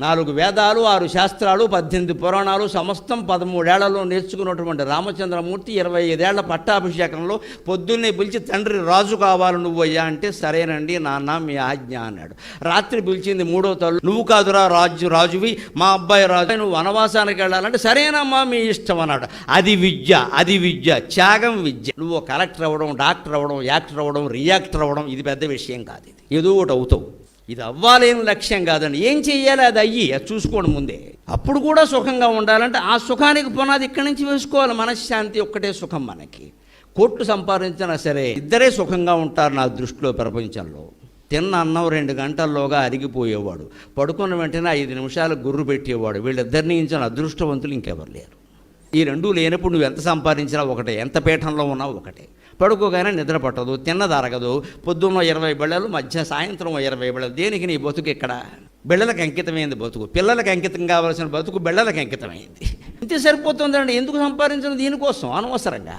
4 వేదాలు, 6 శాస్త్రాలు, 18 పురాణాలు సమస్తం 13 ఏళ్లలో నేర్చుకున్నటువంటి రామచంద్రమూర్తి 25 ఏళ్ల పట్టాభిషేకంలో పొద్దున్నే పిలిచి, తండ్రి రాజు కావాలి నువ్వయ్యా అంటే, సరేనండి నాన్న మీ ఆజ్ఞ అన్నాడు. రాత్రి పిలిచింది 3వ తల్లు, నువ్వు కాదురా రాజువి, మా అబ్బాయి రాజు, నువ్వు వనవాసానికి వెళ్ళాలంటే సరేనమ్మా మీ ఇష్టం అన్నాడు. అది విద్య, త్యాగం విద్య. నువ్వు కలెక్టర్ అవ్వడం, డాక్టర్ అవ్వడం, యాక్టర్ అవ్వడం, రియాక్టర్ అవ్వడం ఇది పెద్ద విషయం కాదు. ఇది ఏదో ఒకటి అవుతావు. ఇది అవ్వాలేని లక్ష్యం కాదండి. ఏం చెయ్యాలి అది అయ్యి అది చూసుకోండి ముందే. అప్పుడు కూడా సుఖంగా ఉండాలంటే ఆ సుఖానికి పునాది ఇక్కడి నుంచి వేసుకోవాలి. మనశ్శాంతి ఒక్కటే సుఖం మనకి. కోట్లు సంపాదించినా సరే ఇద్దరే సుఖంగా ఉంటారు నా దృష్టిలో ప్రపంచంలో. తిన్న అన్నం 2 గంటల్లోగా అరిగిపోయేవాడు, పడుకున్న వెంటనే 5 నిమిషాలు గుర్రు పెట్టేవాడు. వీళ్ళిద్దరిని ఇంచిన అదృష్టవంతులు ఇంకెవరు లేరు. ఈ రెండూ లేనప్పుడు నువ్వు ఎంత సంపాదించినా ఒకటే, ఎంత పీఠంలో ఉన్నావు ఒకటే. పడుకోగానే నిద్ర పట్టదు, తిన్నది అరగదు, పొద్దున్న 20 బిళ్ళలు, సాయంత్రం 20 బిళ్ళలు. దేనికి నీ బతుకు ఇక్కడ? బిళ్ళలకు అంకితమైంది బతుకు. పిల్లలకు అంకితం కావాల్సిన బతుకు బిళ్ళలకు అంకితమైంది. ఇంతే సరిపోతుందండి. ఎందుకు సంపాదించడం? దీనికోసం అనవసరంగా.